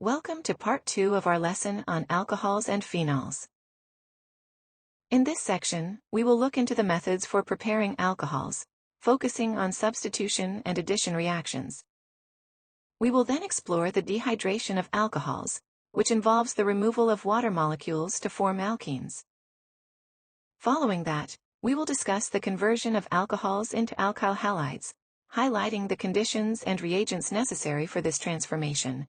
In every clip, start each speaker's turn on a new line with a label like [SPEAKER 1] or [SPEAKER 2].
[SPEAKER 1] Welcome to part 2 of our lesson on alcohols and phenols. In this section, we will look into the methods for preparing alcohols, focusing on substitution and addition reactions. We will then explore the dehydration of alcohols, which involves the removal of water molecules to form alkenes. Following that, we will discuss the conversion of alcohols into alkyl halides, highlighting the conditions and reagents necessary for this transformation.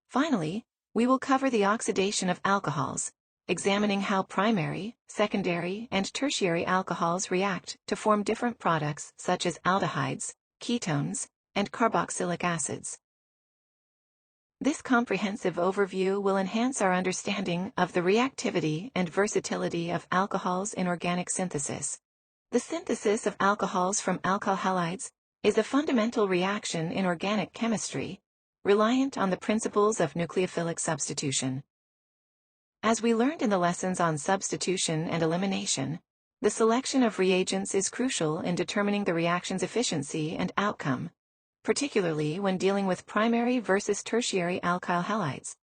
[SPEAKER 1] Finally, we will cover the oxidation of alcohols, examining how primary, secondary, and tertiary alcohols react to form different products such as aldehydes, ketones, and carboxylic acids. This comprehensive overview will enhance our understanding of the reactivity and versatility of alcohols in organic synthesis. The synthesis of alcohols from alkyl halides is a fundamental reaction in organic chemistry, reliant on the principles of nucleophilic substitution. As we learned in the lessons on substitution and elimination, the selection of reagents is crucial in determining the reaction's efficiency and outcome, particularly when dealing with primary versus tertiary alkyl halides.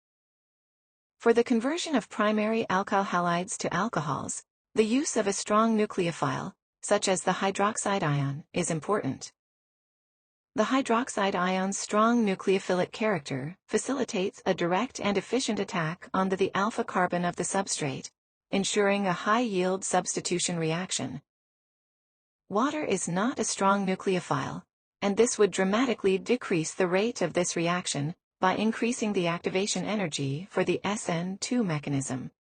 [SPEAKER 1] For the conversion of primary alkyl halides to alcohols, the use of a strong nucleophile, such as the hydroxide ion, is important. The hydroxide ion's strong nucleophilic character facilitates a direct and efficient attack on the alpha carbon of the substrate, ensuring a high-yield substitution reaction. Water is not a strong nucleophile, and this would dramatically decrease the rate of this reaction by increasing the activation energy for the SN2 mechanism.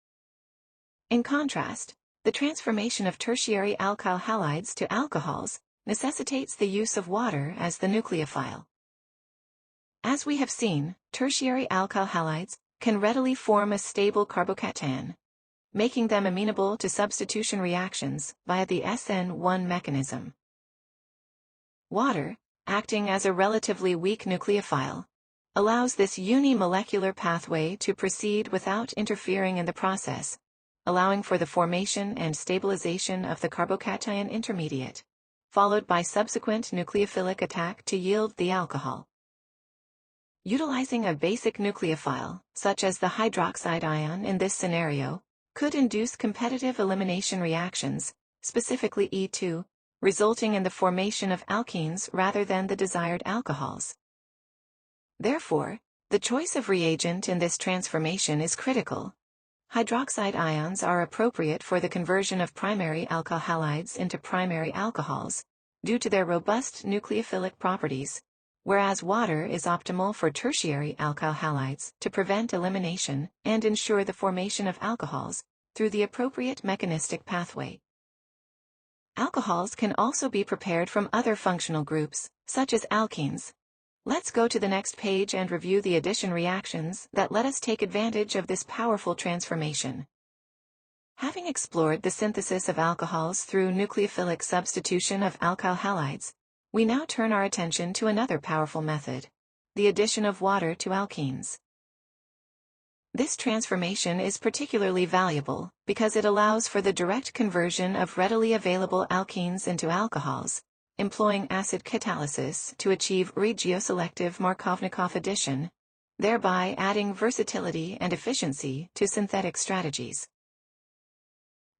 [SPEAKER 1] In contrast, the transformation of tertiary alkyl halides to alcohols necessitates the use of water as the nucleophile. As we have seen, tertiary alkyl halides can readily form a stable carbocation, making them amenable to substitution reactions via the SN1 mechanism. Water, acting as a relatively weak nucleophile, allows this unimolecular pathway to proceed without interfering in the process, allowing for the formation and stabilization of the carbocation intermediate, followed by subsequent nucleophilic attack to yield the alcohol. Utilizing a basic nucleophile, such as the hydroxide ion in this scenario, could induce competitive elimination reactions, specifically E2, resulting in the formation of alkenes rather than the desired alcohols. Therefore, the choice of reagent in this transformation is critical. Hydroxide ions are appropriate for the conversion of primary alkyl halides into primary alcohols, due to their robust nucleophilic properties, whereas water is optimal for tertiary alkyl halides to prevent elimination and ensure the formation of alcohols through the appropriate mechanistic pathway. Alcohols can also be prepared from other functional groups, such as alkenes. Let's go to the next page and review the addition reactions that let us take advantage of this powerful transformation. Having explored the synthesis of alcohols through nucleophilic substitution of alkyl halides, we now turn our attention to another powerful method, the addition of water to alkenes. This transformation is particularly valuable because it allows for the direct conversion of readily available alkenes into alcohols, employing acid catalysis to achieve regioselective Markovnikov addition, thereby adding versatility and efficiency to synthetic strategies.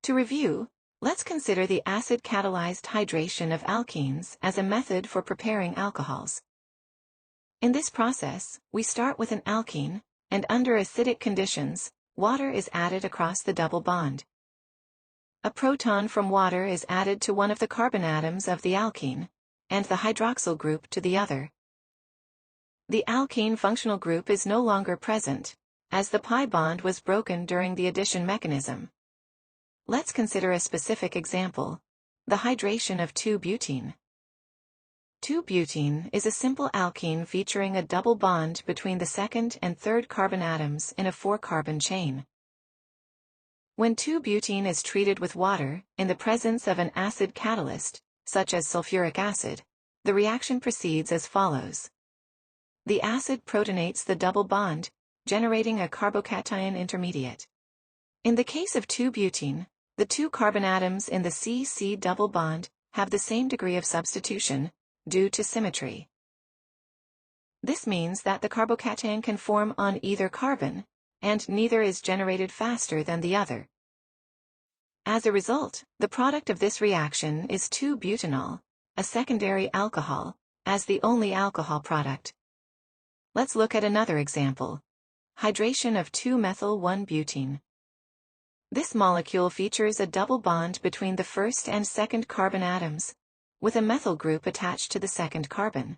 [SPEAKER 1] To review, let's consider the acid-catalyzed hydration of alkenes as a method for preparing alcohols. In this process, we start with an alkene, and under acidic conditions, water is added across the double bond. A proton from water is added to one of the carbon atoms of the alkene, and the hydroxyl group to the other. The alkene functional group is no longer present, as the pi bond was broken during the addition mechanism. Let's consider a specific example, the hydration of 2-butene. 2-butene is a simple alkene featuring a double bond between the second and third carbon atoms in a 4-carbon chain. When 2-butene is treated with water, in the presence of an acid catalyst, such as sulfuric acid, the reaction proceeds as follows. The acid protonates the double bond, generating a carbocation intermediate. In the case of 2-butene, the 2 carbon atoms in the C-C double bond have the same degree of substitution, due to symmetry. This means that the carbocation can form on either carbon, and neither is generated faster than the other. As a result, the product of this reaction is 2-butanol, a secondary alcohol, as the only alcohol product. Let's look at another example. Hydration of 2-methyl-1-butene. This molecule features a double bond between the first and second carbon atoms, with a methyl group attached to the second carbon.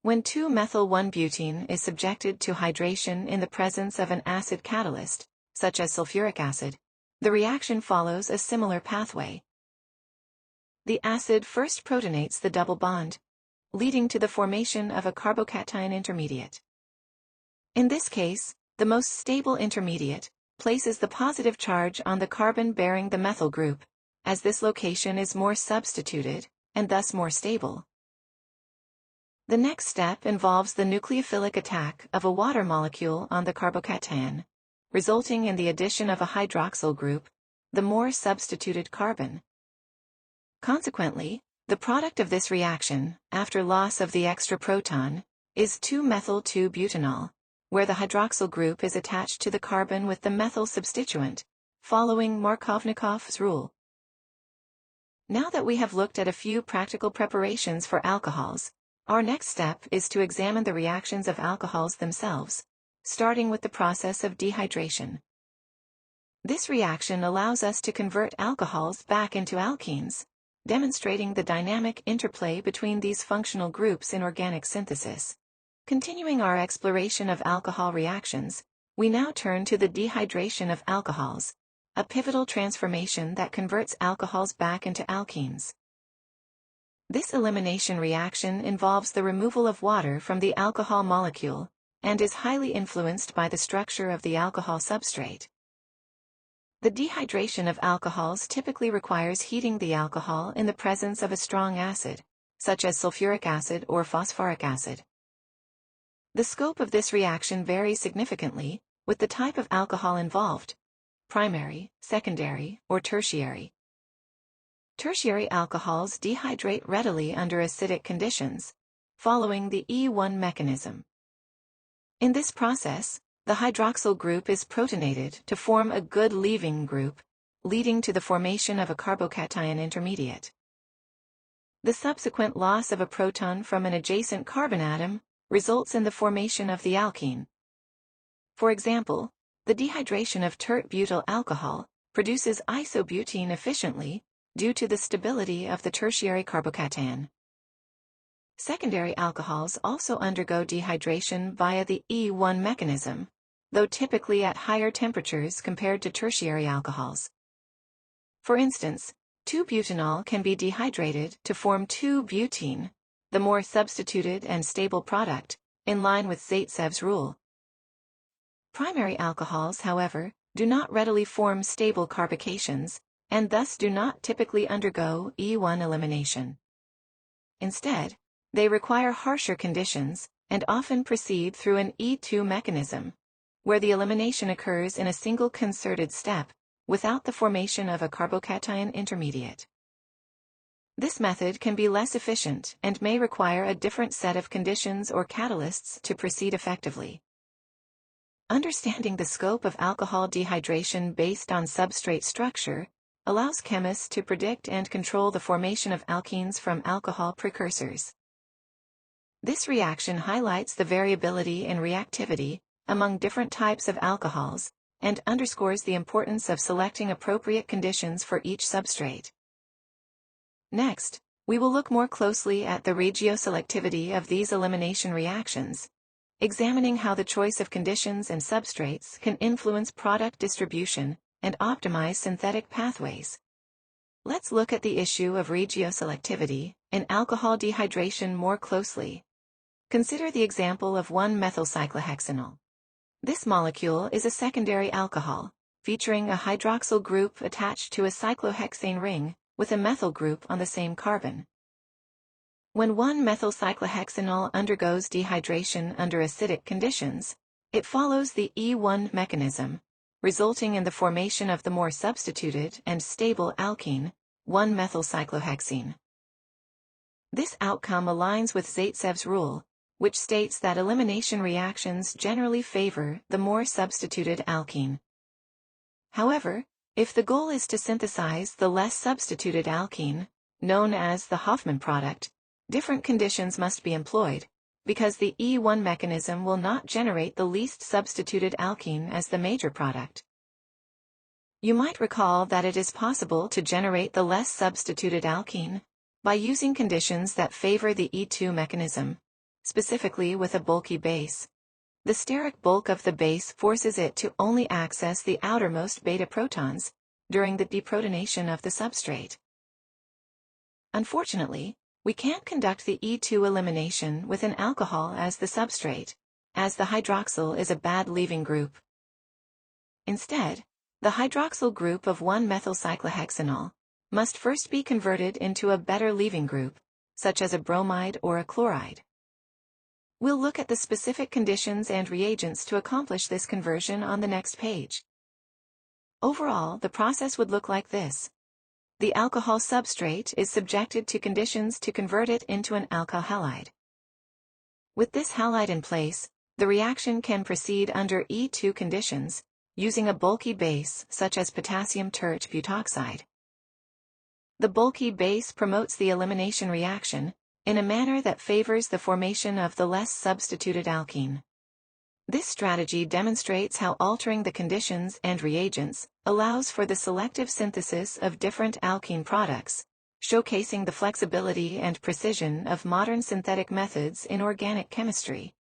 [SPEAKER 1] When 2-methyl-1-butene is subjected to hydration in the presence of an acid catalyst, such as sulfuric acid, the reaction follows a similar pathway. The acid first protonates the double bond, leading to the formation of a carbocation intermediate. In this case, the most stable intermediate places the positive charge on the carbon bearing the methyl group, as this location is more substituted, and thus more stable. The next step involves the nucleophilic attack of a water molecule on the carbocation, resulting in the addition of a hydroxyl group, the more substituted carbon. Consequently, the product of this reaction, after loss of the extra proton, is 2-methyl-2-butanol, where the hydroxyl group is attached to the carbon with the methyl substituent, following Markovnikov's rule. Now that we have looked at a few practical preparations for alcohols, our next step is to examine the reactions of alcohols themselves, starting with the process of dehydration. This reaction allows us to convert alcohols back into alkenes, demonstrating the dynamic interplay between these functional groups in organic synthesis. Continuing our exploration of alcohol reactions, we now turn to the dehydration of alcohols, a pivotal transformation that converts alcohols back into alkenes. This elimination reaction involves the removal of water from the alcohol molecule, and is highly influenced by the structure of the alcohol substrate. The dehydration of alcohols typically requires heating the alcohol in the presence of a strong acid, such as sulfuric acid or phosphoric acid. The scope of this reaction varies significantly, with the type of alcohol involved: primary, secondary, or tertiary. Tertiary alcohols dehydrate readily under acidic conditions, following the E1 mechanism. In this process, the hydroxyl group is protonated to form a good leaving group, leading to the formation of a carbocation intermediate. The subsequent loss of a proton from an adjacent carbon atom results in the formation of the alkene. For example, the dehydration of tert-butyl alcohol produces isobutene efficiently due to the stability of the tertiary carbocation. Secondary alcohols also undergo dehydration via the E1 mechanism, though typically at higher temperatures compared to tertiary alcohols. For instance, 2-butanol can be dehydrated to form 2-butene, the more substituted and stable product, in line with Zaitsev's rule. Primary alcohols, however, do not readily form stable carbocations, and thus do not typically undergo E1 elimination. Instead, they require harsher conditions, and often proceed through an E2 mechanism, where the elimination occurs in a single concerted step, without the formation of a carbocation intermediate. This method can be less efficient and may require a different set of conditions or catalysts to proceed effectively. Understanding the scope of alcohol dehydration based on substrate structure allows chemists to predict and control the formation of alkenes from alcohol precursors. This reaction highlights the variability in reactivity among different types of alcohols, and underscores the importance of selecting appropriate conditions for each substrate. Next, we will look more closely at the regioselectivity of these elimination reactions, examining how the choice of conditions and substrates can influence product distribution and optimize synthetic pathways. Let's look at the issue of regioselectivity in alcohol dehydration more closely. Consider the example of 1-methylcyclohexanol. This molecule is a secondary alcohol, featuring a hydroxyl group attached to a cyclohexane ring with a methyl group on the same carbon. When 1-methylcyclohexanol undergoes dehydration under acidic conditions, it follows the E1 mechanism, resulting in the formation of the more substituted and stable alkene, 1-methylcyclohexene. This outcome aligns with Zaitsev's rule, which states that elimination reactions generally favor the more substituted alkene. However, if the goal is to synthesize the less substituted alkene, known as the Hofmann product, different conditions must be employed, because the E1 mechanism will not generate the least substituted alkene as the major product. You might recall that it is possible to generate the less substituted alkene by using conditions that favor the E2 mechanism, specifically with a bulky base. The steric bulk of the base forces it to only access the outermost beta protons during the deprotonation of the substrate. Unfortunately, we can't conduct the E2 elimination with an alcohol as the substrate, as the hydroxyl is a bad leaving group. Instead, the hydroxyl group of 1-methylcyclohexanol must first be converted into a better leaving group, such as a bromide or a chloride. We'll look at the specific conditions and reagents to accomplish this conversion on the next page. Overall, the process would look like this. The alcohol substrate is subjected to conditions to convert it into an alkyl halide. With this halide in place, the reaction can proceed under E2 conditions, using a bulky base such as potassium tert butoxide. The bulky base promotes the elimination reaction in a manner that favors the formation of the less substituted alkene. This strategy demonstrates how altering the conditions and reagents allows for the selective synthesis of different alkene products, showcasing the flexibility and precision of modern synthetic methods in organic chemistry.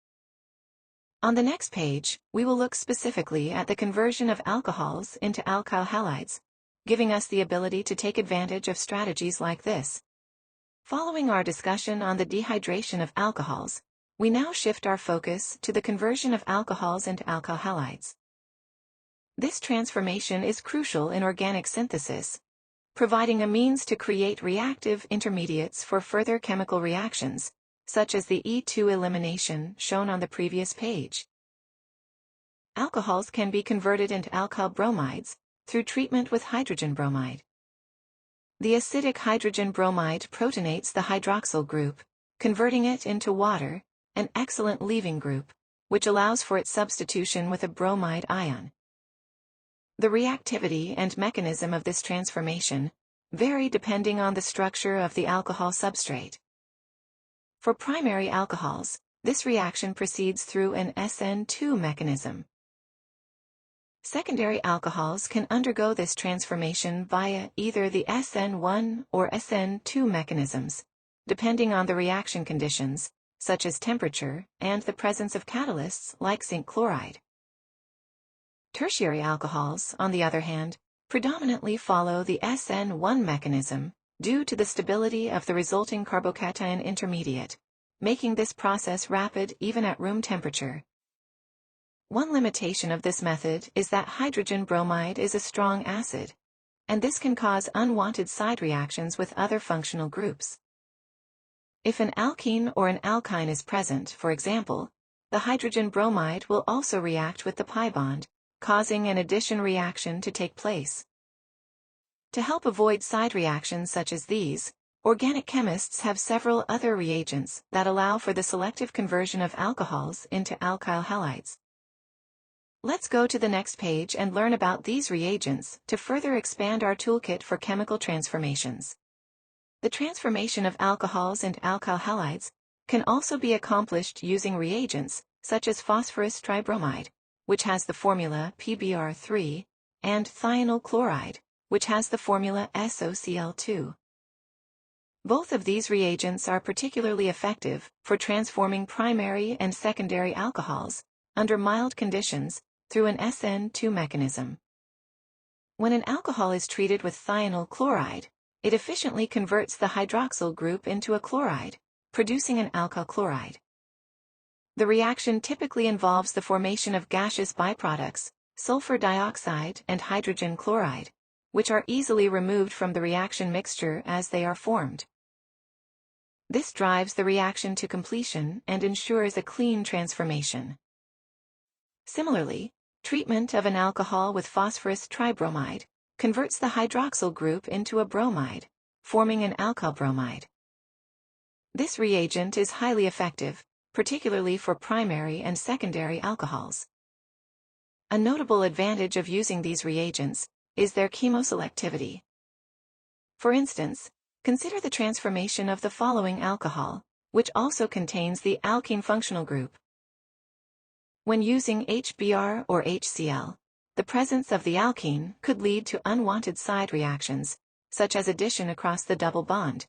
[SPEAKER 1] On the next page, we will look specifically at the conversion of alcohols into alkyl halides, giving us the ability to take advantage of strategies like this. Following our discussion on the dehydration of alcohols, we now shift our focus to the conversion of alcohols into alkyl halides. This transformation is crucial in organic synthesis, providing a means to create reactive intermediates for further chemical reactions, such as the E2 elimination shown on the previous page. Alcohols can be converted into alkyl bromides through treatment with hydrogen bromide. The acidic hydrogen bromide protonates the hydroxyl group, converting it into water, an excellent leaving group, which allows for its substitution with a bromide ion. The reactivity and mechanism of this transformation vary depending on the structure of the alcohol substrate. For primary alcohols, this reaction proceeds through an SN2 mechanism. Secondary alcohols can undergo this transformation via either the SN1 or SN2 mechanisms, depending on the reaction conditions, such as temperature and the presence of catalysts like zinc chloride. Tertiary alcohols, on the other hand, predominantly follow the SN1 mechanism due to the stability of the resulting carbocation intermediate, making this process rapid even at room temperature. One limitation of this method is that hydrogen bromide is a strong acid, and this can cause unwanted side reactions with other functional groups. If an alkene or an alkyne is present, for example, the hydrogen bromide will also react with the pi bond, causing an addition reaction to take place. To help avoid side reactions such as these, organic chemists have several other reagents that allow for the selective conversion of alcohols into alkyl halides. Let's go to the next page and learn about these reagents to further expand our toolkit for chemical transformations. The transformation of alcohols into alkyl halides can also be accomplished using reagents such as phosphorus tribromide, which has the formula PBr3, and thionyl chloride, which has the formula SOCl2. Both of these reagents are particularly effective for transforming primary and secondary alcohols under mild conditions through an SN2 mechanism. When an alcohol is treated with thionyl chloride, it efficiently converts the hydroxyl group into a chloride, producing an alkyl chloride. The reaction typically involves the formation of gaseous byproducts, sulfur dioxide and hydrogen chloride, which are easily removed from the reaction mixture as they are formed. This drives the reaction to completion and ensures a clean transformation. Similarly, treatment of an alcohol with phosphorus tribromide converts the hydroxyl group into a bromide, forming an alkyl bromide. This reagent is highly effective particularly for primary and secondary alcohols. A notable advantage of using these reagents is their chemoselectivity. For instance, consider the transformation of the following alcohol, which also contains the alkene functional group. When using HBr or HCl, the presence of the alkene could lead to unwanted side reactions, such as addition across the double bond.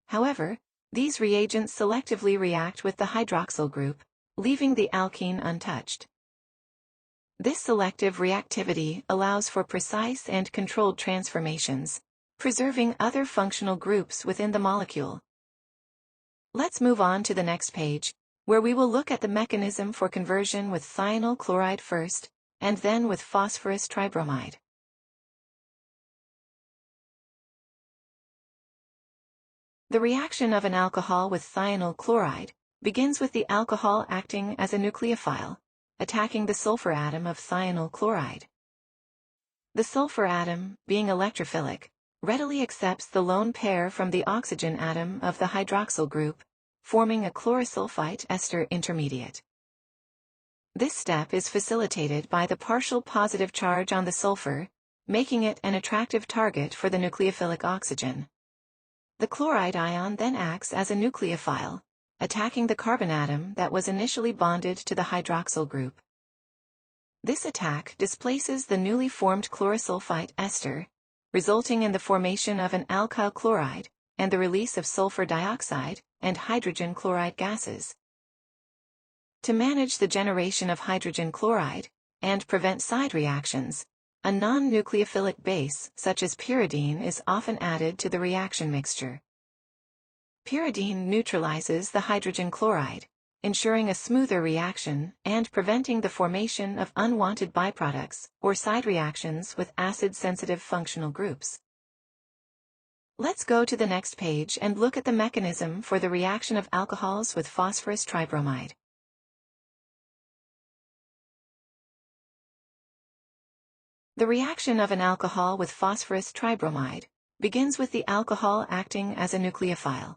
[SPEAKER 1] However, these reagents selectively react with the hydroxyl group, leaving the alkene untouched. This selective reactivity allows for precise and controlled transformations, preserving other functional groups within the molecule. Let's move on to the next page, where we will look at the mechanism for conversion with thionyl chloride first, and then with phosphorus tribromide. The reaction of an alcohol with thionyl chloride begins with the alcohol acting as a nucleophile, attacking the sulfur atom of thionyl chloride. The sulfur atom, being electrophilic, readily accepts the lone pair from the oxygen atom of the hydroxyl group, forming a chlorosulfite ester intermediate. This step is facilitated by the partial positive charge on the sulfur, making it an attractive target for the nucleophilic oxygen. The chloride ion then acts as a nucleophile, attacking the carbon atom that was initially bonded to the hydroxyl group. This attack displaces the newly formed chlorosulfite ester, resulting in the formation of an alkyl chloride and the release of sulfur dioxide and hydrogen chloride gases. To manage the generation of hydrogen chloride and prevent side reactions, a non-nucleophilic base such as pyridine is often added to the reaction mixture. Pyridine neutralizes the hydrogen chloride, ensuring a smoother reaction and preventing the formation of unwanted byproducts or side reactions with acid-sensitive functional groups. Let's go to the next page and look at the mechanism for the reaction of alcohols with phosphorus tribromide. The reaction of an alcohol with phosphorus tribromide begins with the alcohol acting as a nucleophile.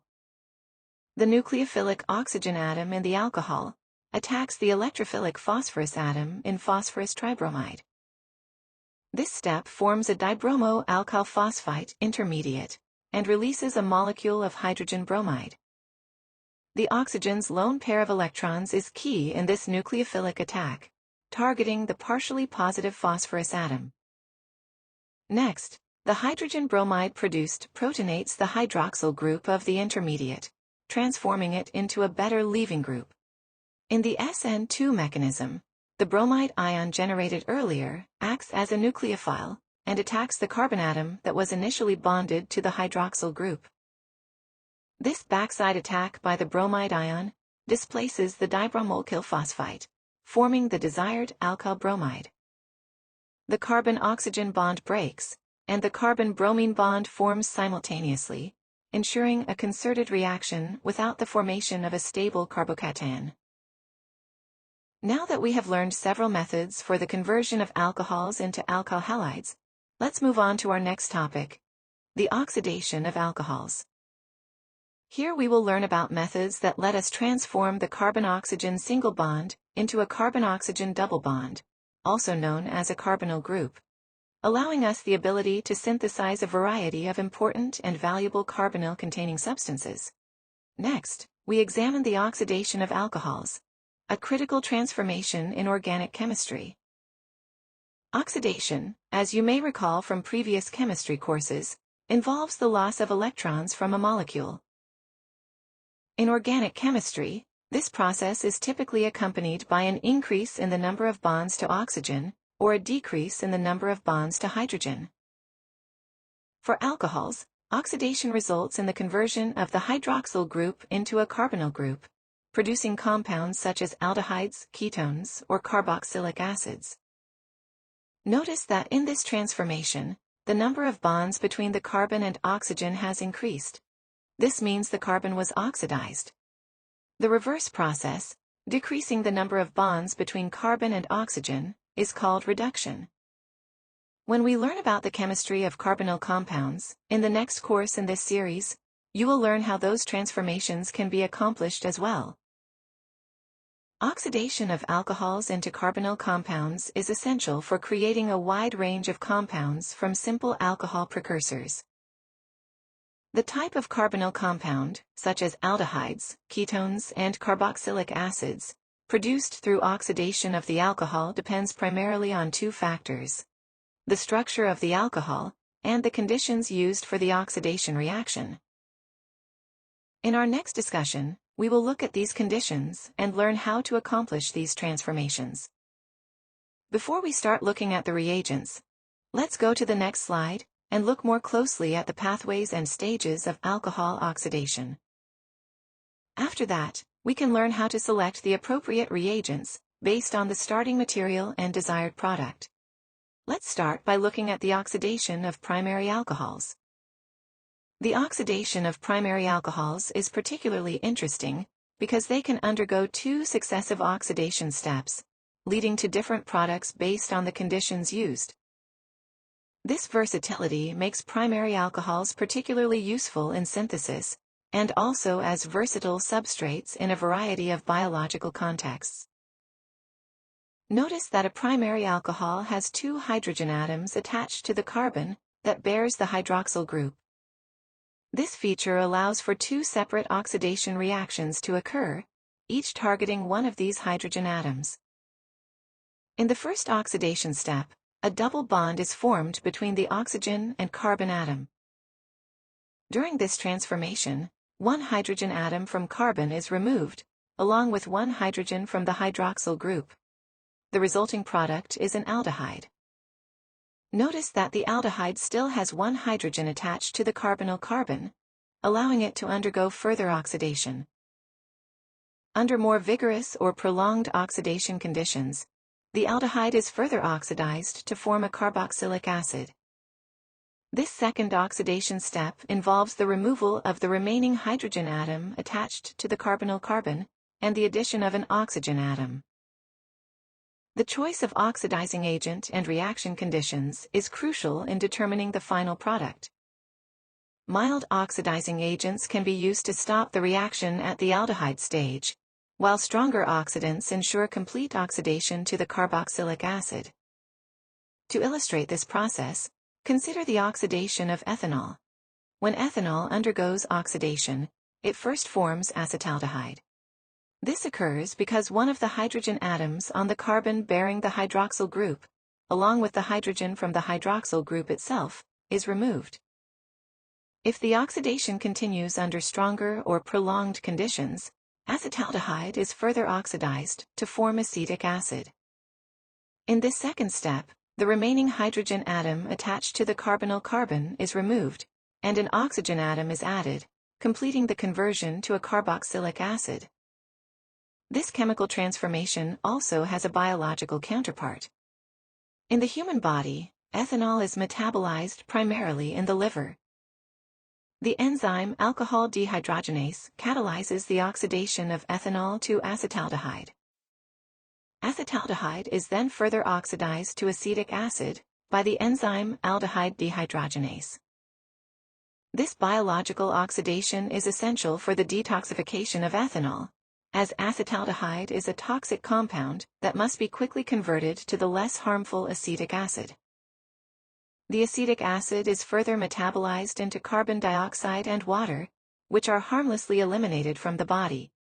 [SPEAKER 1] The nucleophilic oxygen atom in the alcohol attacks the electrophilic phosphorus atom in phosphorus tribromide. This step forms a dibromo-alkyl phosphite intermediate and releases a molecule of hydrogen bromide. The oxygen's lone pair of electrons is key in this nucleophilic attack, targeting the partially positive phosphorus atom. Next, the hydrogen bromide produced protonates the hydroxyl group of the intermediate, transforming it into a better leaving group. In the SN2 mechanism, the bromide ion generated earlier acts as a nucleophile and attacks the carbon atom that was initially bonded to the hydroxyl group. This backside attack by the bromide ion displaces the dibromolkyl phosphite, forming the desired alkyl bromide. The carbon-oxygen bond breaks, and the carbon-bromine bond forms simultaneously, ensuring a concerted reaction without the formation of a stable carbocation. Now that we have learned several methods for the conversion of alcohols into alkyl halides, let's move on to our next topic, the oxidation of alcohols. Here we will learn about methods that let us transform the carbon-oxygen single bond into a carbon-oxygen double bond, also known as a carbonyl group, allowing us the ability to synthesize a variety of important and valuable carbonyl-containing substances. Next, we examine the oxidation of alcohols, a critical transformation in organic chemistry. Oxidation, as you may recall from previous chemistry courses, involves the loss of electrons from a molecule. In organic chemistry, this process is typically accompanied by an increase in the number of bonds to oxygen, or a decrease in the number of bonds to hydrogen. For alcohols, oxidation results in the conversion of the hydroxyl group into a carbonyl group, producing compounds such as aldehydes, ketones, or carboxylic acids. Notice that in this transformation, the number of bonds between the carbon and oxygen has increased. This means the carbon was oxidized. The reverse process, decreasing the number of bonds between carbon and oxygen, is called reduction. When we learn about the chemistry of carbonyl compounds, in the next course in this series, you will learn how those transformations can be accomplished as well. Oxidation of alcohols into carbonyl compounds is essential for creating a wide range of compounds from simple alcohol precursors. The type of carbonyl compound, such as aldehydes, ketones, and carboxylic acids, produced through oxidation of the alcohol depends primarily on two factors: the structure of the alcohol, and the conditions used for the oxidation reaction. In our next discussion, we will look at these conditions and learn how to accomplish these transformations. Before we start looking at the reagents, let's go to the next slide and look more closely at the pathways and stages of alcohol oxidation. After that, we can learn how to select the appropriate reagents based on the starting material and desired product. Let's start by looking at the oxidation of primary alcohols. The oxidation of primary alcohols is particularly interesting because they can undergo two successive oxidation steps, leading to different products based on the conditions used. This versatility makes primary alcohols particularly useful in synthesis, and also as versatile substrates in a variety of biological contexts. Notice that a primary alcohol has two hydrogen atoms attached to the carbon that bears the hydroxyl group. This feature allows for two separate oxidation reactions to occur, each targeting one of these hydrogen atoms. In the first oxidation step, a double bond is formed between the oxygen and carbon atom. During this transformation, one hydrogen atom from carbon is removed, along with one hydrogen from the hydroxyl group. The resulting product is an aldehyde. Notice that the aldehyde still has one hydrogen attached to the carbonyl carbon, allowing it to undergo further oxidation. Under more vigorous or prolonged oxidation conditions, the aldehyde is further oxidized to form a carboxylic acid. This second oxidation step involves the removal of the remaining hydrogen atom attached to the carbonyl carbon and the addition of an oxygen atom. The choice of oxidizing agent and reaction conditions is crucial in determining the final product. Mild oxidizing agents can be used to stop the reaction at the aldehyde stage, while stronger oxidants ensure complete oxidation to the carboxylic acid. To illustrate this process, consider the oxidation of ethanol. When ethanol undergoes oxidation, it first forms acetaldehyde. This occurs because one of the hydrogen atoms on the carbon bearing the hydroxyl group, along with the hydrogen from the hydroxyl group itself, is removed. If the oxidation continues under stronger or prolonged conditions, acetaldehyde is further oxidized to form acetic acid. In this second step, the remaining hydrogen atom attached to the carbonyl carbon is removed, and an oxygen atom is added, completing the conversion to a carboxylic acid. This chemical transformation also has a biological counterpart. In the human body, ethanol is metabolized primarily in the liver. The enzyme alcohol dehydrogenase catalyzes the oxidation of ethanol to acetaldehyde. Acetaldehyde is then further oxidized to acetic acid by the enzyme aldehyde dehydrogenase. This biological oxidation is essential for the detoxification of ethanol, as acetaldehyde is a toxic compound that must be quickly converted to the less harmful acetic acid. The acetic acid is further metabolized into carbon dioxide and water, which are harmlessly eliminated from the body.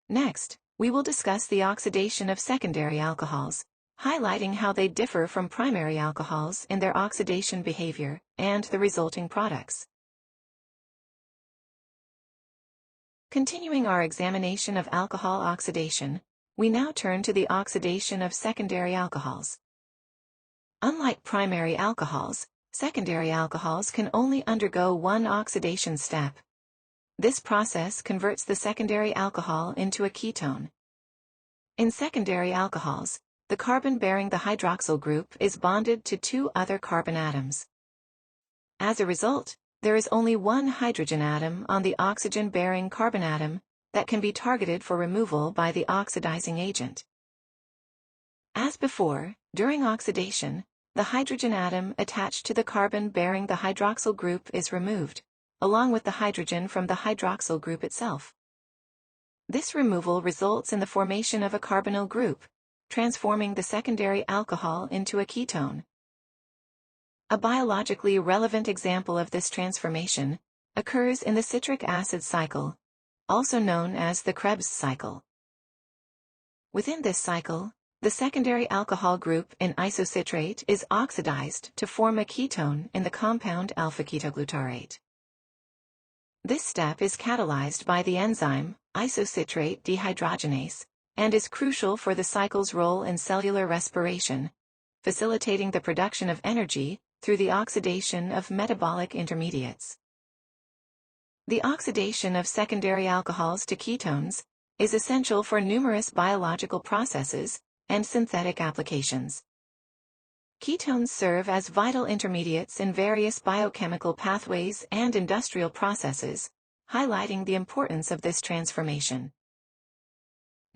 [SPEAKER 1] Next, we will discuss the oxidation of secondary alcohols, highlighting how they differ from primary alcohols in their oxidation behavior and the resulting products. Continuing our examination of alcohol oxidation, we now turn to the oxidation of secondary alcohols. Unlike primary alcohols, secondary alcohols can only undergo one oxidation step. This process converts the secondary alcohol into a ketone. In secondary alcohols, the carbon bearing the hydroxyl group is bonded to two other carbon atoms. As a result, there is only one hydrogen atom on the oxygen-bearing carbon atom that can be targeted for removal by the oxidizing agent. As before, during oxidation, the hydrogen atom attached to the carbon bearing the hydroxyl group is removed, along with the hydrogen from the hydroxyl group itself. This removal results in the formation of a carbonyl group, transforming the secondary alcohol into a ketone. A biologically relevant example of this transformation occurs in the citric acid cycle, also known as the Krebs cycle. Within this cycle, the secondary alcohol group in isocitrate is oxidized to form a ketone in the compound alpha-ketoglutarate. This step is catalyzed by the enzyme isocitrate dehydrogenase and is crucial for the cycle's role in cellular respiration, facilitating the production of energy through the oxidation of metabolic intermediates. The oxidation of secondary alcohols to ketones is essential for numerous biological processes and synthetic applications. Ketones serve as vital intermediates in various biochemical pathways and industrial processes, highlighting the importance of this transformation.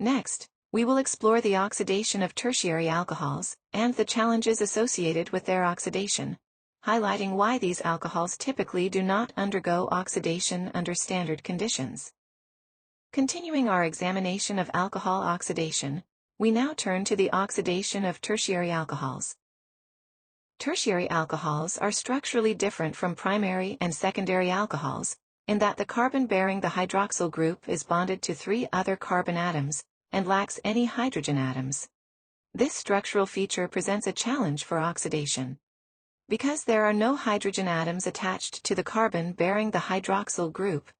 [SPEAKER 1] Next, we will explore the oxidation of tertiary alcohols and the challenges associated with their oxidation, highlighting why these alcohols typically do not undergo oxidation under standard conditions. Continuing our examination of alcohol oxidation, we now turn to the oxidation of tertiary alcohols. Tertiary alcohols are structurally different from primary and secondary alcohols, in that the carbon bearing the hydroxyl group is bonded to 3 other carbon atoms and lacks any hydrogen atoms. This structural feature presents a challenge for oxidation. Because there are no hydrogen atoms attached to the carbon bearing the hydroxyl group,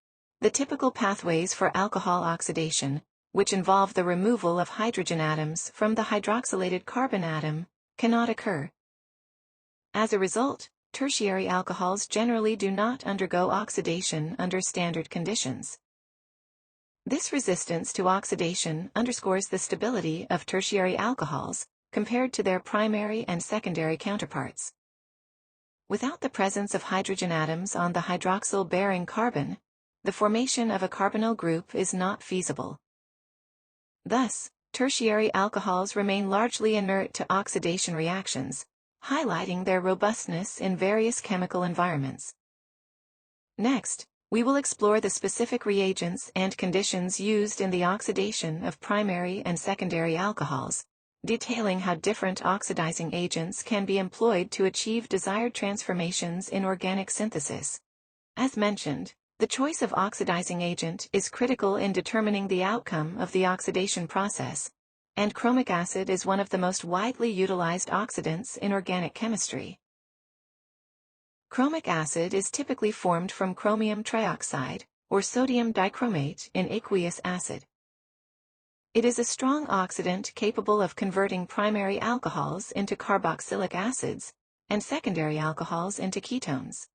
[SPEAKER 1] the typical pathways for alcohol oxidation, which involve the removal of hydrogen atoms from the hydroxylated carbon atom, cannot occur. As a result, tertiary alcohols generally do not undergo oxidation under standard conditions. This resistance to oxidation underscores the stability of tertiary alcohols compared to their primary and secondary counterparts. Without the presence of hydrogen atoms on the hydroxyl-bearing carbon, the formation of a carbonyl group is not feasible. Thus, tertiary alcohols remain largely inert to oxidation reactions, highlighting their robustness in various chemical environments. Next, we will explore the specific reagents and conditions used in the oxidation of primary and secondary alcohols, detailing how different oxidizing agents can be employed to achieve desired transformations in organic synthesis. As mentioned, the choice of oxidizing agent is critical in determining the outcome of the oxidation process, and chromic acid is one of the most widely utilized oxidants in organic chemistry. Chromic acid is typically formed from chromium trioxide, or sodium dichromate in aqueous acid. It is a strong oxidant capable of converting primary alcohols into carboxylic acids, and secondary alcohols into ketones.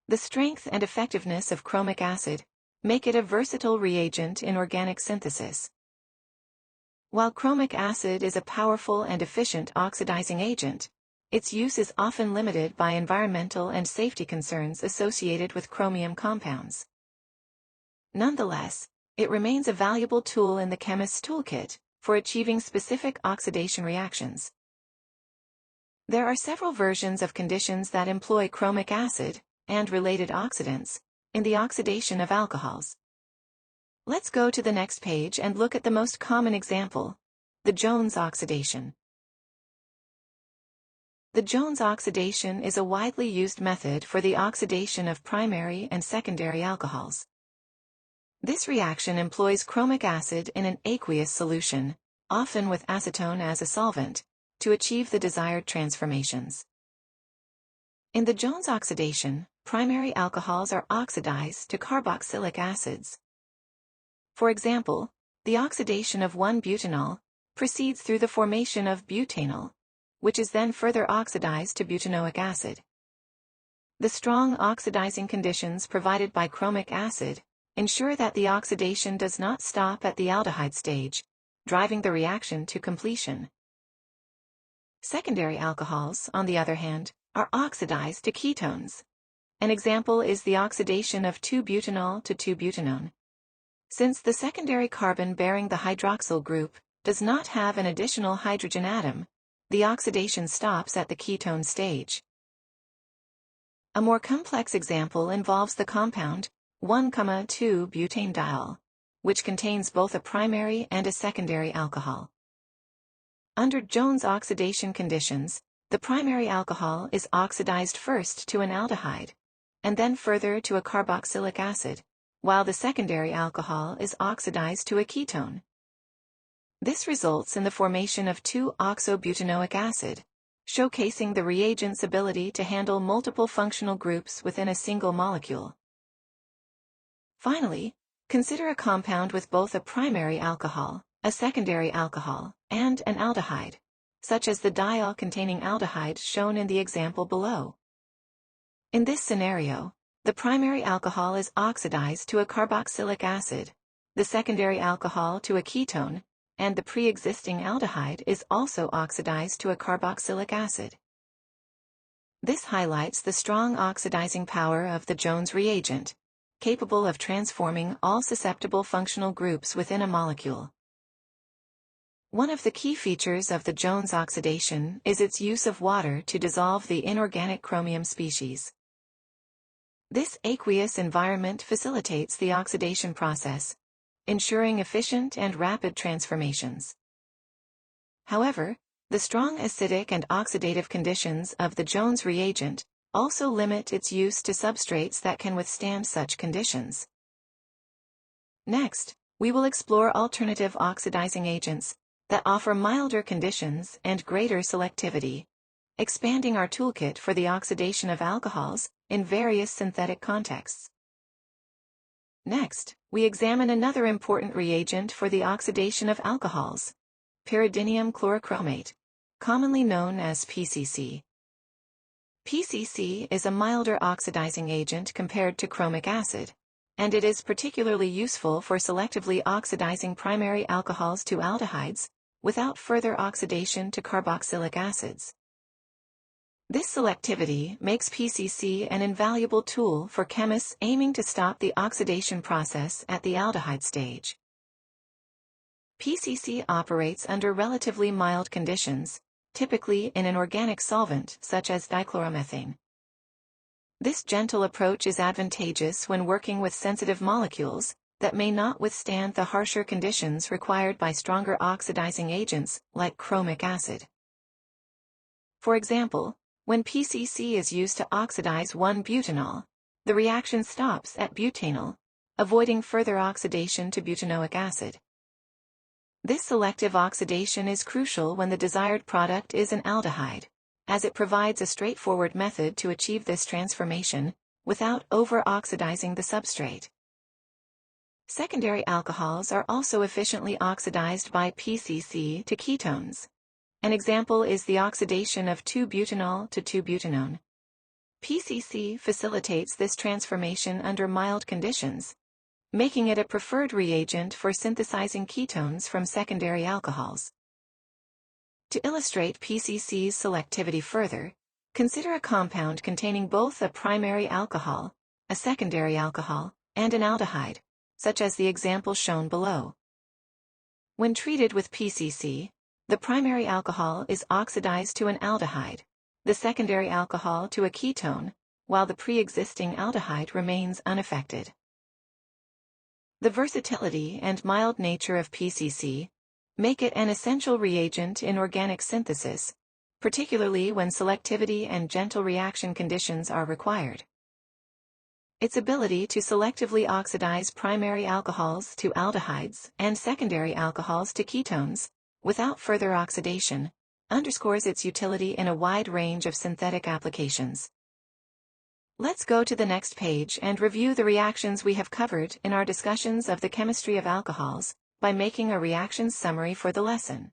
[SPEAKER 1] The strength and effectiveness of chromic acid make it a versatile reagent in organic synthesis. While chromic acid is a powerful and efficient oxidizing agent, its use is often limited by environmental and safety concerns associated with chromium compounds. Nonetheless, it remains a valuable tool in the chemist's toolkit for achieving specific oxidation reactions. There are several versions of conditions that employ chromic acid and related oxidants in the oxidation of alcohols. Let's go to the next page and look at the most common example, the Jones oxidation. The Jones oxidation is a widely used method for the oxidation of primary and secondary alcohols. This reaction employs chromic acid in an aqueous solution, often with acetone as a solvent, to achieve the desired transformations. In the Jones oxidation, primary alcohols are oxidized to carboxylic acids. For example, the oxidation of 1-butanol proceeds through the formation of butanol, which is then further oxidized to butanoic acid. The strong oxidizing conditions provided by chromic acid ensure that the oxidation does not stop at the aldehyde stage, driving the reaction to completion. Secondary alcohols, on the other hand, are oxidized to ketones. An example is the oxidation of 2-butanol to 2-butanone. Since the secondary carbon bearing the hydroxyl group does not have an additional hydrogen atom, the oxidation stops at the ketone stage. A more complex example involves the compound 1,2-butanediol, which contains both a primary and a secondary alcohol. Under Jones oxidation conditions, the primary alcohol is oxidized first to an aldehyde, and then further to a carboxylic acid, while the secondary alcohol is oxidized to a ketone. This results in the formation of 2-oxobutanoic acid, showcasing the reagent's ability to handle multiple functional groups within a single molecule. Finally, consider a compound with both a primary alcohol, a secondary alcohol, and an aldehyde, such as the diol-containing aldehyde shown in the example below. In this scenario, the primary alcohol is oxidized to a carboxylic acid, the secondary alcohol to a ketone, and the pre-existing aldehyde is also oxidized to a carboxylic acid. This highlights the strong oxidizing power of the Jones reagent, capable of transforming all susceptible functional groups within a molecule. One of the key features of the Jones oxidation is its use of water to dissolve the inorganic chromium species. This aqueous environment facilitates the oxidation process, ensuring efficient and rapid transformations. However, the strong acidic and oxidative conditions of the Jones reagent also limit its use to substrates that can withstand such conditions. Next, we will explore alternative oxidizing agents that offer milder conditions and greater selectivity, expanding our toolkit for the oxidation of alcohols in various synthetic contexts. Next, we examine another important reagent for the oxidation of alcohols, pyridinium chlorochromate, commonly known as PCC. PCC is a milder oxidizing agent compared to chromic acid, and it is particularly useful for selectively oxidizing primary alcohols to aldehydes, without further oxidation to carboxylic acids. This selectivity makes PCC an invaluable tool for chemists aiming to stop the oxidation process at the aldehyde stage. PCC operates under relatively mild conditions, typically in an organic solvent such as dichloromethane. This gentle approach is advantageous when working with sensitive molecules that may not withstand the harsher conditions required by stronger oxidizing agents like chromic acid. For example, when PCC is used to oxidize 1-butanol, the reaction stops at butanol, avoiding further oxidation to butanoic acid. This selective oxidation is crucial when the desired product is an aldehyde, as it provides a straightforward method to achieve this transformation without over-oxidizing the substrate. Secondary alcohols are also efficiently oxidized by PCC to ketones. An example is the oxidation of 2-butanol to 2-butanone. PCC facilitates this transformation under mild conditions, making it a preferred reagent for synthesizing ketones from secondary alcohols. To illustrate PCC's selectivity further, consider a compound containing both a primary alcohol, a secondary alcohol, and an aldehyde, such as the example shown below. When treated with PCC, the primary alcohol is oxidized to an aldehyde, the secondary alcohol to a ketone, while the pre-existing aldehyde remains unaffected. The versatility and mild nature of PCC make it an essential reagent in organic synthesis, particularly when selectivity and gentle reaction conditions are required. Its ability to selectively oxidize primary alcohols to aldehydes and secondary alcohols to ketones, without further oxidation, underscores its utility in a wide range of synthetic applications. Let's go to the next page and review the reactions we have covered in our discussions of the chemistry of alcohols, by making a reactions summary for the lesson.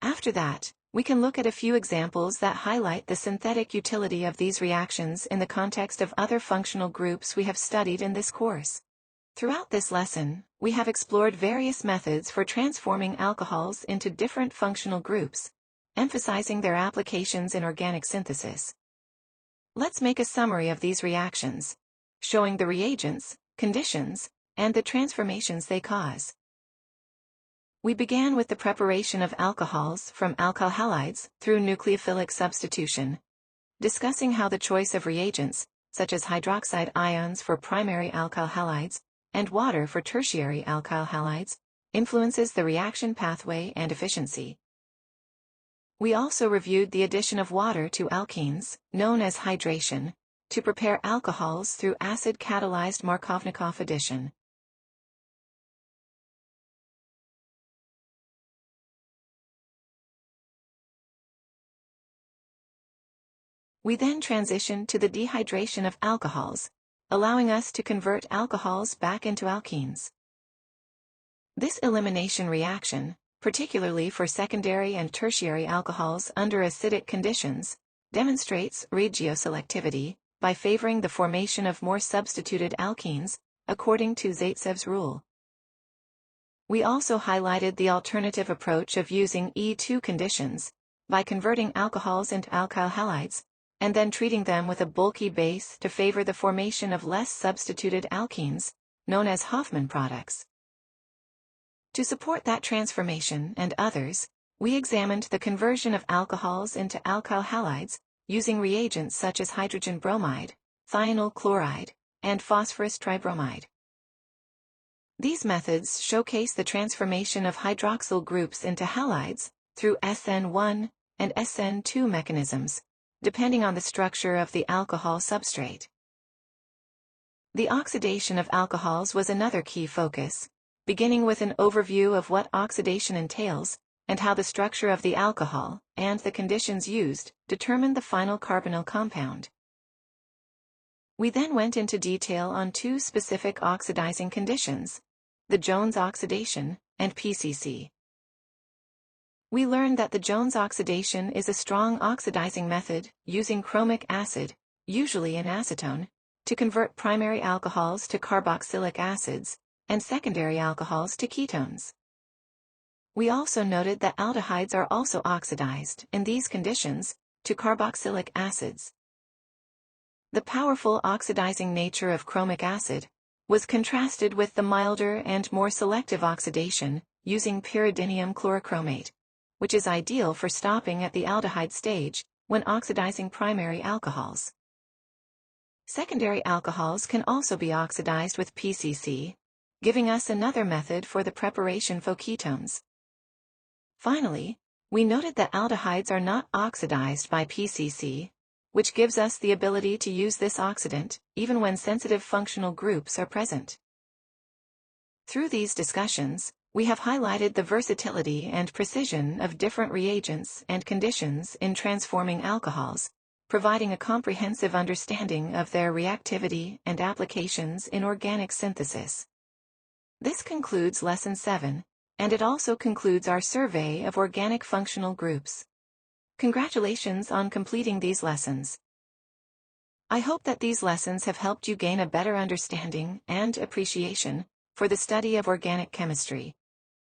[SPEAKER 1] After that, we can look at a few examples that highlight the synthetic utility of these reactions in the context of other functional groups we have studied in this course. Throughout this lesson, we have explored various methods for transforming alcohols into different functional groups, emphasizing their applications in organic synthesis. Let's make a summary of these reactions, showing the reagents, conditions, and the transformations they cause. We began with the preparation of alcohols from alkyl halides through nucleophilic substitution, discussing how the choice of reagents, such as hydroxide ions for primary alkyl halides, and water for tertiary alkyl halides, influences the reaction pathway and efficiency. We also reviewed the addition of water to alkenes, known as hydration, to prepare alcohols through acid-catalyzed Markovnikov addition. We then transitioned to the dehydration of alcohols, allowing us to convert alcohols back into alkenes. This elimination reaction, particularly for secondary and tertiary alcohols under acidic conditions, demonstrates regioselectivity by favoring the formation of more substituted alkenes, according to Zaitsev's rule. We also highlighted the alternative approach of using E2 conditions, by converting alcohols into alkyl halides, and then treating them with a bulky base to favor the formation of less substituted alkenes, known as Hofmann products. To support that transformation and others, we examined the conversion of alcohols into alkyl halides, using reagents such as hydrogen bromide, thionyl chloride, and phosphorus tribromide. These methods showcase the transformation of hydroxyl groups into halides, through SN1 and SN2 mechanisms, depending on the structure of the alcohol substrate. The oxidation of alcohols was another key focus, beginning with an overview of what oxidation entails, and how the structure of the alcohol, and the conditions used, determine the final carbonyl compound. We then went into detail on two specific oxidizing conditions, the Jones oxidation, and PCC. We learned that the Jones oxidation is a strong oxidizing method, using chromic acid, usually an acetone, to convert primary alcohols to carboxylic acids, and secondary alcohols to ketones. We also noted that aldehydes are also oxidized, in these conditions, to carboxylic acids. The powerful oxidizing nature of chromic acid was contrasted with the milder and more selective oxidation, using pyridinium chlorochromate, which is ideal for stopping at the aldehyde stage, when oxidizing primary alcohols. Secondary alcohols can also be oxidized with PCC, giving us another method for the preparation of ketones. Finally, we noted that aldehydes are not oxidized by PCC, which gives us the ability to use this oxidant, even when sensitive functional groups are present. Through these discussions, we have highlighted the versatility and precision of different reagents and conditions in transforming alcohols, providing a comprehensive understanding of their reactivity and applications in organic synthesis. This concludes Lesson 7, and it also concludes our survey of organic functional groups. Congratulations on completing these lessons. I hope that these lessons have helped you gain a better understanding and appreciation for the study of organic chemistry.